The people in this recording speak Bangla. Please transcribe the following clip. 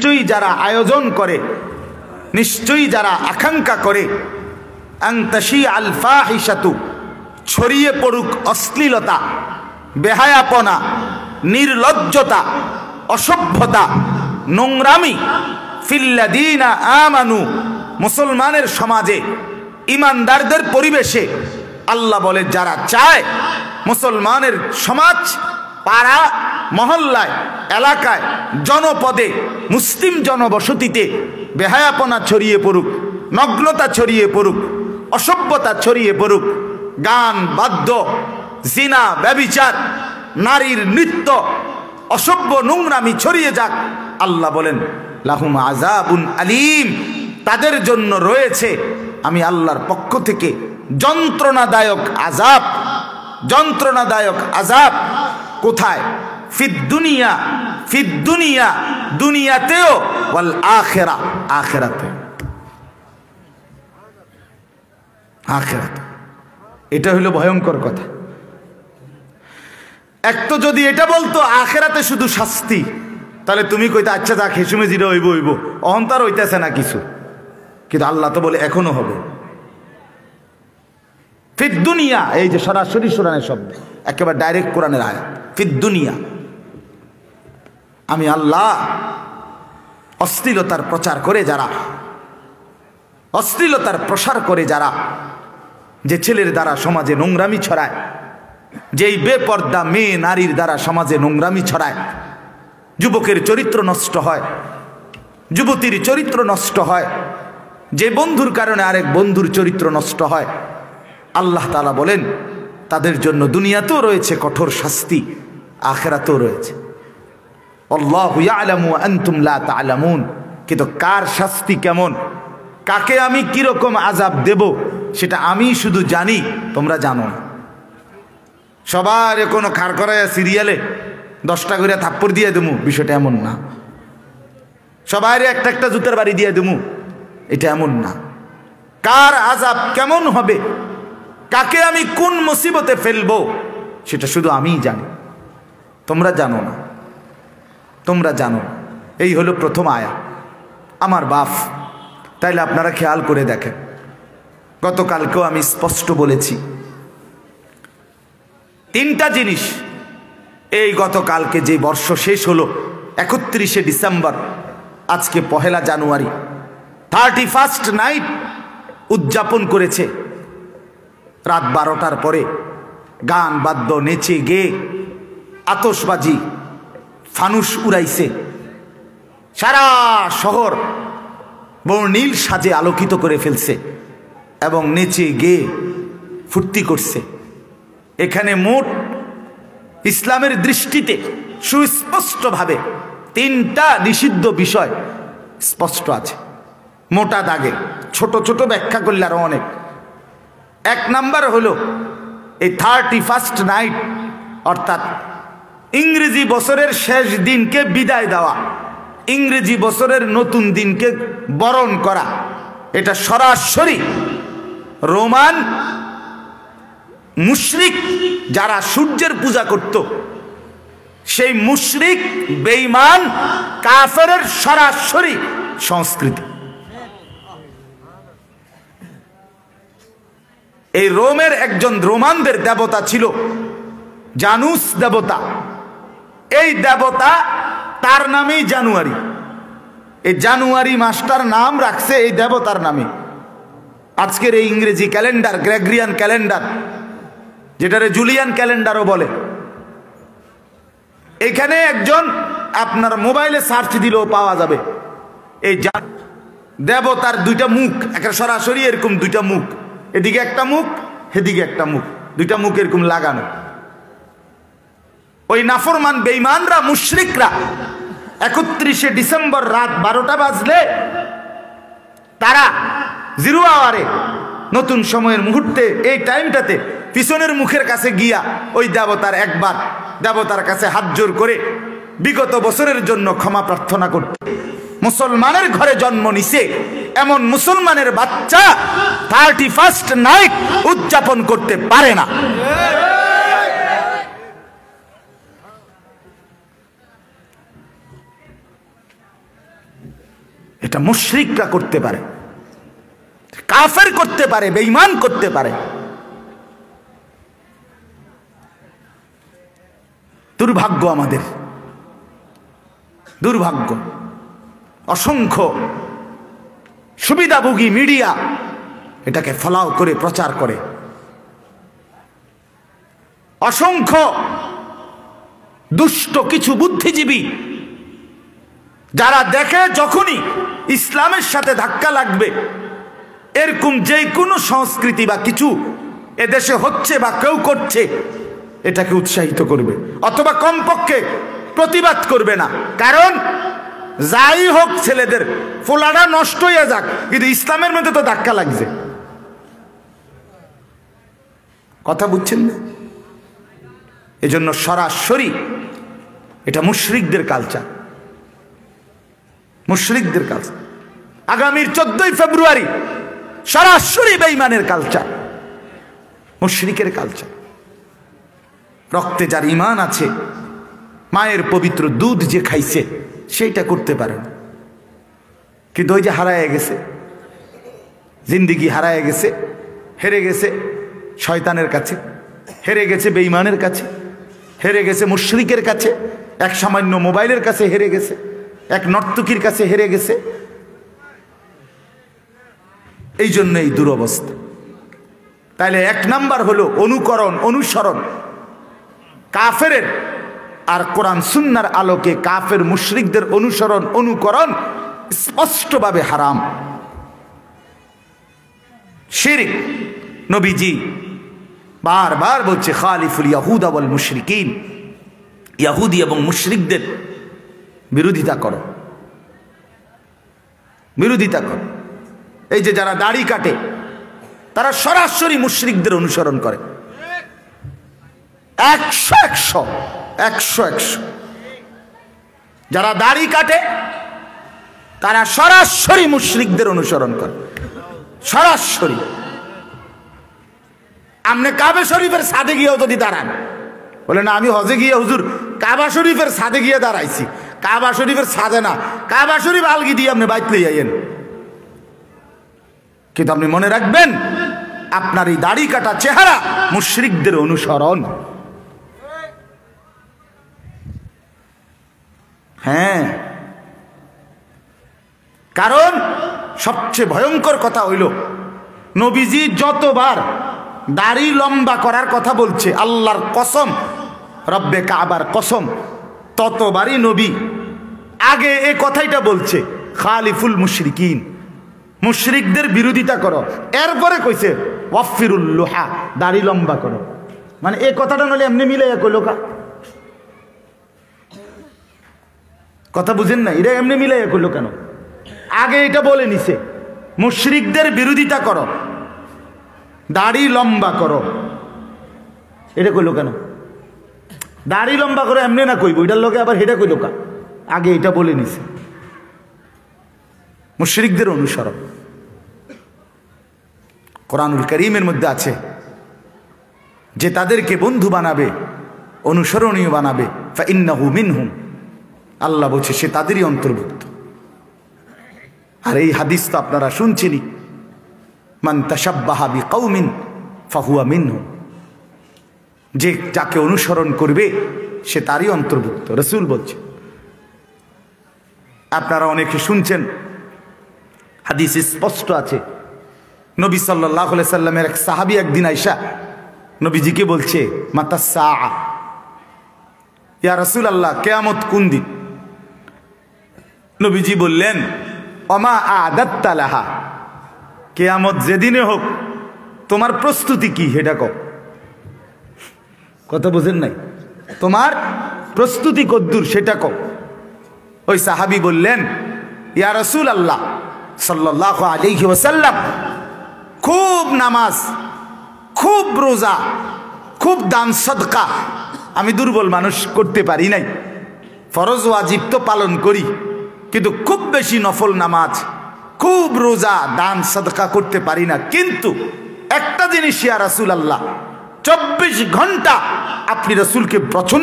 নিশ্চয়ই যারা আয়োজন করে, নিশ্চয়ই যারা আকাঙ্ক্ষা করে, আনতাশি আল ফাহিশাতু, ছড়িয়ে পড়ুক অশ্লীলতা, বেহায়াপনা, নির্লজ্জতা, অসভ্যতা, নোংরামি, ফিল্লাযীনা আমানু, মুসলমানের সমাজে, ইমানদারদের পরিবেশে। আল্লাহ বলে যারা চায় মুসলমানের সমাজ, পাড়া মহল্লায়, এলাকায়, জনপদে, মুসলিম জনবসতিতে বেহায়াপনা ছড়িয়ে পড়ুক, নগ্নতা ছড়িয়ে পড়ুক, অসভ্যতা ছড়িয়ে পড়ুক, গান বাদ্য, জিনা ব্যভিচার, নারীর নৃত্য, অসভ্য নোংরামি ছড়িয়ে যাক, আল্লাহ বলেন লাহুম আযাবুন আলীম, তাদের জন্য রয়েছে আমি আল্লাহর পক্ষ থেকে যন্ত্রণাদায়ক আযাব। যন্ত্রণাদায়ক আযাব কোথায়? ফিদ দুনিয়া, ফিদ দুনিয়া, দুনিয়াতেও, ওয়াল আখিরা, আখিরাতে, আখিরাতে। এটা হলো ভয়ঙ্কর কথা। এক তো যদি এটা বলতো আখিরাতে শুধু শাস্তি, তাহলে তুমি কইতে আচ্ছা যাক হেসুমে জিরে হইব হইব, অহংকার হইতেছে না কিছু। কিন্তু আল্লাহ তো বলে এখনো হবে। ফিদ দুনিয়া, এই যে সরাসরি কোরআনের শব্দ, একেবারে ডাইরেক্ট কোরআনের আয়াত। ফিদ দুনিয়া, আমি আল্লাহ অশ্লীলতার প্রচার করে যারা, অশ্লীলতার প্রসার করে যারা, যে ছেলের দ্বারা সমাজে নোংরামি ছড়ায়, যেই বেপর্দা মেয়ে নারীর দ্বারা সমাজে নোংরামি ছড়ায়, যুবকের চরিত্র নষ্ট হয়, যুবতীর চরিত্র নষ্ট হয়, যে বন্ধুর কারণে আরেক বন্ধুর চরিত্র নষ্ট হয়, আল্লাহ তাআলা বলেন তাদের জন্য দুনিয়াতেও রয়েছে কঠোর শাস্তি, আখিরাতেও রয়েছে। আল্লাহু ইয়ালামু ওয়া আনতুম লা তা'লামুন। কিন্তু কার শাস্তি কেমন, কাকে আমি কিরকম আযাব দেব, সেটা আমি শুধু জানি, তোমরা জানো না। সবার কোনো খাড় করায় সিরিয়ালে 10টা করে থাপ্পড় দিয়ে দেবো, বিষয়টা এমন না। সবার একটা একটা জুতার বাড়ি দিয়ে দেবো, এটা এমন না। কার আযাব কেমন হবে, কাকে আমি কোন মুসিবতে ফেলবো, সেটা শুধু আমিই জানি, তোমরা জানো না, তোমরা জানো। এই হলো প্রথম আয়াত। আমার বাপ, তাইলে আপনারা খেয়াল করে দেখেন, গতকালকেও আমি স্পষ্ট বলেছি 3টা জিনিস। এই গতকালকে যে বর্ষ শেষ হলো 31শে ডিসেম্বর, আজকে 1 জানুয়ারি, 31st নাইট উদযাপন করেছে। রাত 12টার পরে গান বাদ্য, নেচে গেয়ে, আতশবাজি, ফানুস উড়াইছে, সারা শহর বর্ণিল সাজে আলোকিত করে ফেলছে এবং নেচে গেয়ে ফুর্তি করছে। এখানে মোট ইসলামের দৃষ্টিতে সুস্পষ্টভাবে 3টা নিষিদ্ধ বিষয় স্পষ্ট আছে, মোটা দাগে, ছোট ছোট ব্যাখ্যা করলে আরো অনেক। 1 নাম্বার হলো এই 31st নাইট, অর্থাৎ ইংরেজি বছরের শেষ দিনকে বিদায় দেওয়া, ইংরেজি বছরের নতুন দিনকে বরণ করা। এটা সরাসরি রোমান মুশরিক যারা সূর্যের পূজা করত, সেই মুশরিক বেঈমান কাফেরের সরাসরি সংস্কৃতি। এই রোমের একজন রোমানদের দেবতা ছিল জানুস দেবতা। এই দেবতা, তার নামেই জানুয়ারি। এই জানুয়ারি মাসটার নাম রাখছে এই দেবতার নামে। আজকের এই ইংরেজি ক্যালেন্ডার, গ্রেগরিয়ান ক্যালেন্ডার, যেটারে জুলিয়ান ক্যালেন্ডারও বলে, এখানে একজন আপনার মোবাইলে সার্চ দিলেও পাওয়া যাবে। এই দেবতার 2টা মুখ, একটা সরাসরি এরকম 2টা মুখ, এদিকে একটা মুখ, এদিকে একটা মুখ, 2টা মুখ এরকম লাগানো। ওই নাফরমান বেঈমানরা, মুশরিকরা 31শে ডিসেম্বর রাত 12টা বাজলে তারা 0 আওয়ারে, নতুন সময়ের মুহূর্তে, এই টাইমটাতে পিছনের মুখের কাছে গিয়া ওই দেবতার একবার দেবতার কাছে হাত জোর করে বিগত বছরের জন্য ক্ষমা প্রার্থনা করত। মুসলমানের ঘরে জন্ম নিছে এমন মুসলমানের বাচ্চা 31st নাইট উদযাপন করতে পারে না। এটা মুশরিকরা করতে পারে, কাফের করতে পারে, বেঈমান করতে পারে। দুর্ভাগ্য আমাদের, দুর্ভাগ্য। অসংখ্য সুবিধাভোগী মিডিয়া এটাকে ফলাও করে প্রচার করে। অসংখ্য দুষ্ট কিছু বুদ্ধিজীবী যারা দেখে যখনই ইসলামের সাথে ধাক্কা লাগবে, এরকম যে কোনো সংস্কৃতি বা কিছু এদেশে হচ্ছে বা কেউ করছে, এটাকে উৎসাহিত করবে অথবা কমপক্ষে প্রতিবাদ করবে না। কারণ যাই হোক, ছেলেদের ফোলাটা নষ্ট হয়ে যাক, কিন্তু ইসলামের মধ্যে তো ধাক্কা লাগছে। কথা বুঝছেন না? এজন্য সরাসরি এটা মুশরিকদের কালচার, মুশরিকদের কালচার। আগামীর 14ই ফেব্রুয়ারি সরাসরি বেঈমানের কালচার, মুশরিকের কালচার। রক্তে যার ঈমান আছে, মায়ের পবিত্র দুধ যে খাইছে সেইটা করতে পারে না, কিন্তু ওই যে হারায় গেছে, জিন্দিগি হারায় গেছে, হেরে গেছে শয়তানের কাছে, হেরে গেছে বেঈমানের কাছে, হেরে গেছে মুশরিকের কাছে, এক সামান্য মোবাইলের কাছে হেরে গেছে, এক নর্তকীর কাছে হেরে গেছে। এই জন্য এই দুরবস্থা। তাইলে এক নাম্বার হলো অনুকরণ, অনুসরণ কাফেরের। আর কোরআন সুন্নাহর আলোকে কাফের মুশরিকদের অনুসরণ, অনুকরণ স্পষ্টভাবে হারাম, শিরক। নবীজি বারবার বলছে খালিফুল ইয়াহুদা ওয়াল মুশরিকিন, ইহুদি এবং মুশরিকদের বিরোধিতা করো, বিরোধিতা করো। এই যে যারা দাড়ি কাটে, তারা সরাসরি মুশরিকদের অনুসরণ করে, 100 যারা দাড়ি কাটে তারা সরাসরি মুশরিকদের অনুসরণ করে, সরাসরি। আপনি কাবা শরীফের ছাদে গিয়েও যদি দাঁড়ান, বলে না আমি হজে গিয়ে হুজুর কাবা শরীফের ছাদে গিয়ে দাঁড়াইছি, কাবা শরীফের ছাদে না, কাবা শরীফ আলগি দিয়ে আপনি বাইত লই আইয়েন। কিন্তু আপনি মনে রাখবেন, আপনার এই দাড়ি কাটা চেহারা মুশরিকদের অনুসরণ। হ্যাঁ, কারণ সবচেয়ে ভয়ঙ্কর কথা হইল, নবীজি যতবার দাড়ি লম্বা করার কথা বলছে, আল্লাহর কসম, রব্বে কাবার কসম, ততবারই নবী আগে এই কথাইটা বলছে খালিফুল মুশরিকিন, মুশরিকদের বিরোধিতা করো। এরপরে কইছে ওয়াফিরুল লোহা, দাড়ি লম্বা করো। মানে এই কথাটা নলে এমনি মিলে কইলো কা, কথা বুঝেন না? এটা এমনি মিলে কইলো কেন? আগে এটা বলে নিছে মুশরিকদের বিরোধিতা করো, দাড়ি লম্বা করো। এটা কইলো কেন? দাড়ি লম্বা করো এমনি না কইব, এটার লোকে আবার হেটা কইলো কা? আগে এটা বলে নিছে। মুশরিকদের অনুসরণ কোরআনুল কারীমের মধ্যে আছে যে তাদেরকে বন্ধু বানাবে, অনুসরণীয় বানাবে, ফাইন্নাহু মিনহুম, আল্লাহ বলছে সে তাদেরই অন্তর্ভুক্ত। আর এই হাদিস তো আপনারা শুনছেনই, মান তাশাব্বাহা বিকাউমিন ফাহুয়া মিনহুম, যে যাকে অনুসরণ করবে সে তারই অন্তর্ভুক্ত, রাসূল বলছে। আপনারা অনেকে শুনছেন, হাদিস স্পষ্ট আছে, নবী সাল্লাল্লাহু আলাইহি সাল্লামের এক সাহাবী একদিন আয়েশা নবীজিকে বলছে, মাতা সাআ, ইয়া রাসূলুল্লাহ, কিয়ামত কোন দিন? নবীজি বললেন, ওমা আদাত্তা লাহা, কিয়ামত যেদিনে হোক তোমার প্রস্তুতি কি সেটা কও। কথা বুঝেন নাই? তোমার প্রস্তুতি কদ্দুর সেটা কও। ওই সাহাবী বললেন, ইয়া রাসূলুল্লাহ সাল্লাল্লাহু আলাইহি ওয়াসাল্লাম, খুব নামাজ, খুব রোজা, খুব দান সদকা আমি দুর্বল মানুষ করতে পারি নাই, ফরজ ওয়াজিব তো পালন করি, কিন্তু খুব বেশি নফল নামাজ, খুব রোজা, দান সদকা করতে পারি না। কিন্তু একটা জিনিস ইয়া রাসূলুল্লাহ, 24 ঘন্টা আপনি রাসূলকে পছন্দ